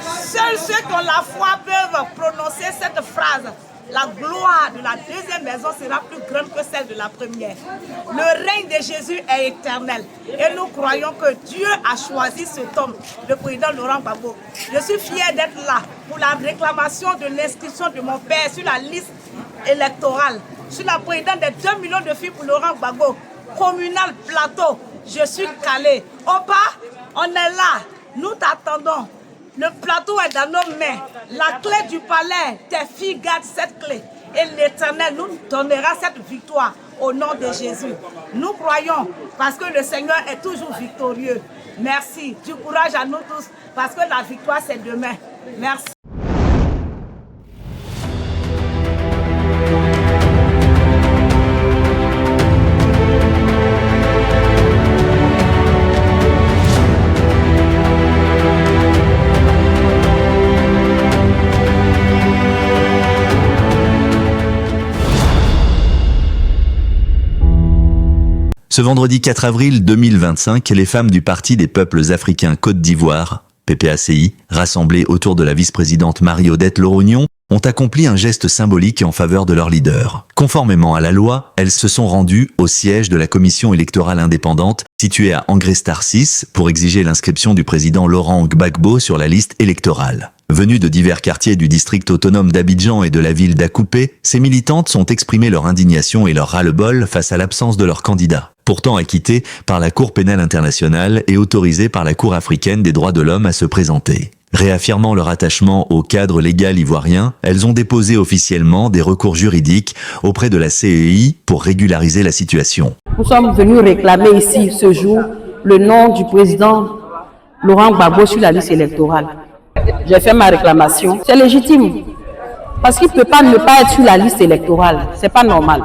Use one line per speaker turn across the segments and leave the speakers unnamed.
Seuls ceux qui ont la foi peuvent prononcer cette phrase. La gloire de la deuxième maison sera plus grande que celle de la première. Le règne de Jésus est éternel. Et nous croyons que Dieu a choisi cet homme, le président Laurent Gbagbo. Je suis fier d'être là pour la réclamation de l'inscription de mon père sur la liste électorale. Je suis la présidente des 2 millions de filles pour Laurent Gbagbo. Communal plateau, je suis calé. Opa, on est là. Nous t'attendons. Le plateau est dans nos mains. La clé du palais, tes filles gardent cette clé. Et l'Éternel nous donnera cette victoire au nom de Jésus. Nous croyons parce que le Seigneur est toujours victorieux. Merci. Du courage à nous tous parce que la victoire c'est demain. Merci.
Ce vendredi 4 avril 2025, les femmes du Parti des peuples africains Côte d'Ivoire, PPACI, rassemblées autour de la vice-présidente Marie-Odette Lorognon, ont accompli un geste symbolique en faveur de leur leader. Conformément à la loi, elles se sont rendues au siège de la commission électorale indépendante située à Angré-Star 6 pour exiger l'inscription du président Laurent Gbagbo sur la liste électorale. Venues de divers quartiers du district autonome d'Abidjan et de la ville d'Akoupé, ces militantes ont exprimé leur indignation et leur ras-le-bol face à l'absence de leur candidat. Pourtant acquitté par la Cour pénale internationale et autorisé par la Cour africaine des droits de l'homme à se présenter. Réaffirmant leur attachement au cadre légal ivoirien, elles ont déposé officiellement des recours juridiques auprès de la CEI pour régulariser la situation.
Nous sommes venus réclamer ici ce jour le nom du président Laurent Gbagbo sur la liste électorale. J'ai fait ma réclamation. C'est légitime. Parce qu'il ne peut pas ne pas être sur la liste électorale. C'est pas normal.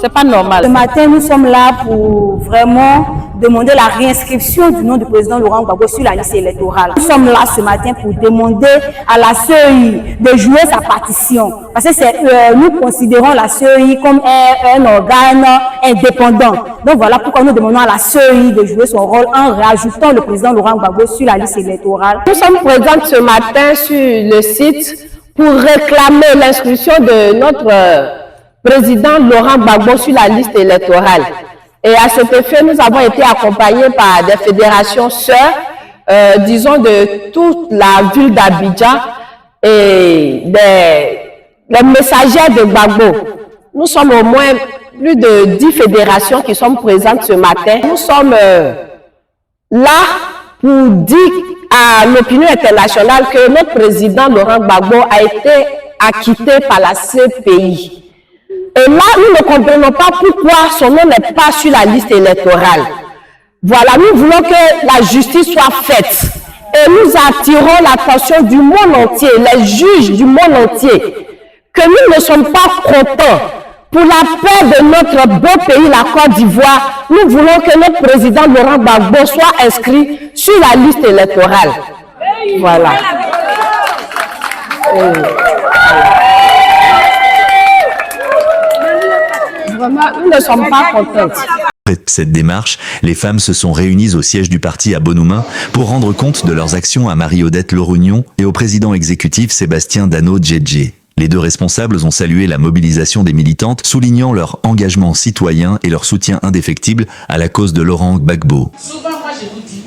C'est pas normal.
Ce matin, nous sommes là pour vraiment demander la réinscription du nom du président Laurent Gbagbo sur la liste électorale. Nous sommes là ce matin pour demander à la CEI de jouer sa partition. Parce que nous considérons la CEI comme un organe indépendant. Donc voilà pourquoi nous demandons à la CEI de jouer son rôle en rajoutant le président Laurent Gbagbo sur la liste électorale.
Nous sommes présents ce matin sur le site pour réclamer l'inscription de notre président Laurent Gbagbo sur la liste électorale. Et à cet effet, nous avons été accompagnés par des fédérations sœurs, disons de toute la ville d'Abidjan et les messagers de Gbagbo. Nous sommes au moins plus de 10 fédérations qui sont présentes ce matin. Nous sommes là pour dire à l'opinion internationale que notre président Laurent Gbagbo a été acquitté par la CPI. Et là, nous ne comprenons pas pourquoi son nom n'est pas sur la liste électorale. Voilà, nous voulons que la justice soit faite. Et nous attirons l'attention du monde entier, les juges du monde entier, que nous ne sommes pas contents. Pour la paix de notre beau pays, la Côte d'Ivoire, nous voulons que notre président Laurent Gbagbo soit inscrit sur la liste électorale. Voilà. Vraiment, nous ne sommes pas contents.
Après cette démarche, les femmes se sont réunies au siège du parti à Bonoumin pour rendre compte de leurs actions à Marie-Odette Lorognon et au président exécutif Sébastien Dano-Djedje. Les deux responsables ont salué la mobilisation des militantes, soulignant leur engagement citoyen et leur soutien indéfectible à la cause de Laurent Gbagbo.
Souvent, moi, je vous dis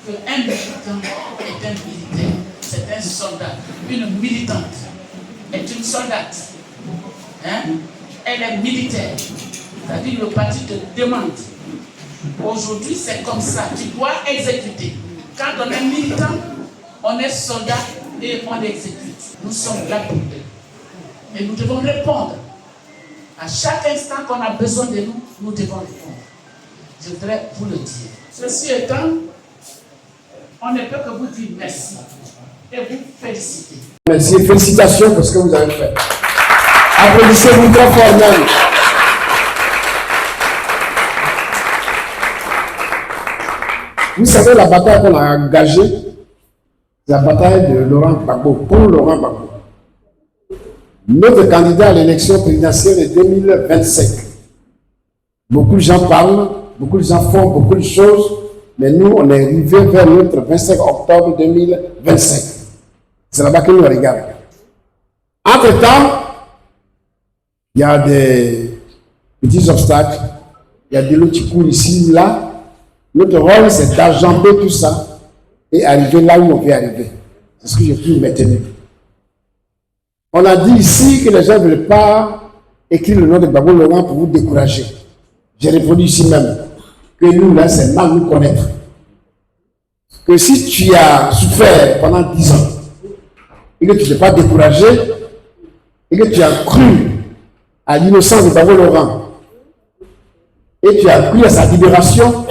qu'un militant est un militaire, c'est un soldat. Une militante est une soldate. Hein? Elle est militaire. C'est-à-dire le parti te demande. Aujourd'hui, c'est comme ça. Tu dois exécuter. Quand on est militant, on est soldat et on exécute. Nous sommes là pour eux. Et nous devons répondre. À chaque instant qu'on a besoin de nous, nous devons répondre. Je voudrais vous le dire. Ceci étant, on ne peut que vous dire merci et vous féliciter.
Merci, félicitations pour ce que vous avez fait. Applaudissez-vous très fort même. Vous savez la bataille qu'on a engagée, la bataille de Laurent Gbagbo, pour Laurent Gbagbo. Notre candidat à l'élection présidentielle de 2025. Beaucoup de gens parlent, beaucoup de gens font beaucoup de choses, mais nous, on est arrivé vers notre 25 octobre 2025. C'est là-bas que nous regardons. Entre-temps, il y a des petits obstacles, il y a des lots qui courent ici ou là. Notre rôle, c'est d'agenter tout ça et arriver là où on veut arriver. C'est ce que j'ai pu maintenir. On a dit ici que les gens ne veulent pas écrire le nom de Gbagbo Laurent pour vous décourager. J'ai répondu ici même que nous, là, c'est mal nous connaître. Que si tu as souffert pendant 10 ans et que tu ne t'es pas découragé et que tu as cru à l'innocence de Gbagbo Laurent et tu as cru à sa libération,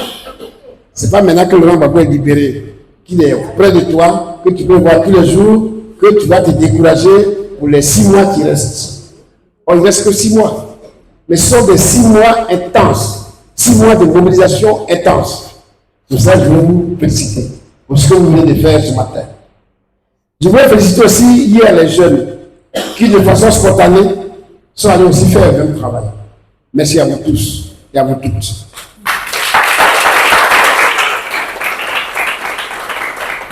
ce n'est pas maintenant que Laurent Gbagbo est libéré, qu'il est près de toi, que tu peux voir tous les jours, que tu vas te décourager pour les 6 mois qui restent. On ne reste que 6 mois. Mais ce sont des 6 mois intenses, 6 mois de mobilisation intense. C'est ça que je veux vous féliciter pour ce que vous venez de faire ce matin. Je voudrais féliciter aussi hier les jeunes qui, de façon spontanée, sont allés aussi faire le même travail. Merci à vous tous et à vous toutes.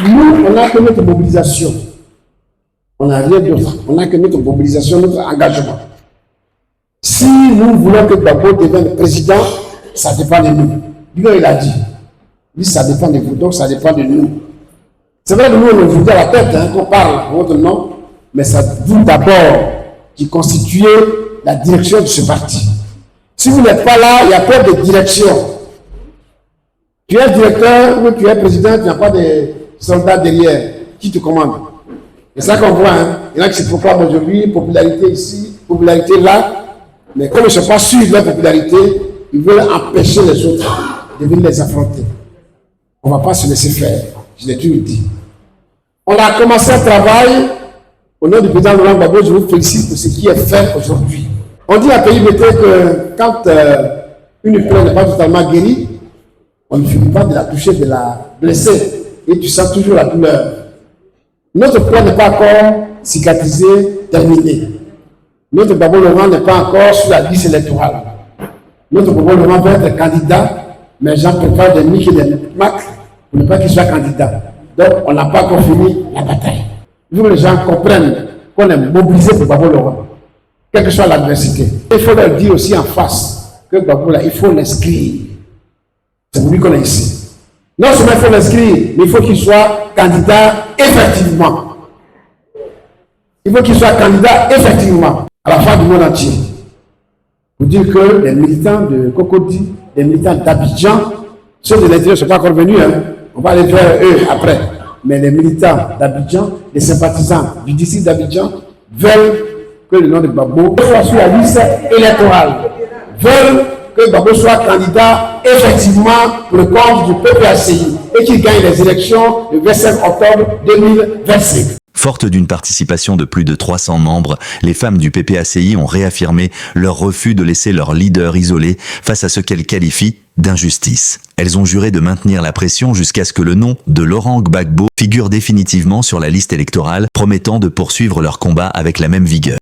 Nous, on n'a que notre mobilisation. On n'a rien d'autre. On n'a que notre mobilisation, notre engagement. Si nous voulons que Gbagbo devienne président, ça dépend de nous. Lui, il a dit. Lui, ça dépend de vous, donc ça dépend de nous. C'est vrai que nous, on vous dit à la tête qu'on parle en votre nom, mais c'est vous d'abord qui constituez la direction de ce parti. Si vous n'êtes pas là, il y a pas de direction. Tu es directeur ou tu es président, tu n'as pas de soldats derrière qui te commandent. C'est ça qu'on voit. Hein? Il y en a qui se proclament aujourd'hui, popularité ici, popularité là. Mais comme ils ne sont pas sûrs de leur popularité, ils veulent empêcher les autres de venir les affronter. On ne va pas se laisser faire. Je l'ai toujours dit. On a commencé un travail. Au nom du président Laurent Gbagbo, je vous félicite pour ce qui est fait aujourd'hui. On dit à pays que quand une plaie n'est pas totalement guérie, on ne finit pas de la toucher, de la blesser. Et tu sens toujours la douleur. Notre plaie n'est pas encore cicatrisée, terminée. Notre Gbagbo Laurent n'est pas encore sur la liste électorale. Notre Gbagbo Laurent va être candidat, mais j'en prépare des mics et des macs pour ne pas qu'il soit candidat. Donc, on n'a pas encore fini la bataille. Il faut que les gens comprennent qu'on est mobilisé pour Gbagbo Laurent, quelle que soit l'adversité. Il faut leur dire aussi en face que Gbagbo là, il faut l'inscrire. C'est pour lui qu'on est ici. Non seulement il faut l'inscrire, mais il faut qu'il soit candidat effectivement. Il faut qu'il soit candidat effectivement à la fin du monde entier. Pour dire que les militants de Cocody, les militants d'Abidjan, ceux de l'intérieur ne sont pas encore venus, hein. On va aller vers eux après. Mais les militants d'Abidjan, les sympathisants du district d'Abidjan veulent que le nom de Gbagbo soit sur la liste électorale. Veulent que Gbagbo soit candidat effectivement pour le compte du PPACI et qu'il gagne les élections le 25 octobre 2025.
Fortes d'une participation de plus de 300 membres, les femmes du PPACI ont réaffirmé leur refus de laisser leur leader isolé face à ce qu'elles qualifient d'injustice. Elles ont juré de maintenir la pression jusqu'à ce que le nom de Laurent Gbagbo figure définitivement sur la liste électorale, promettant de poursuivre leur combat avec la même vigueur.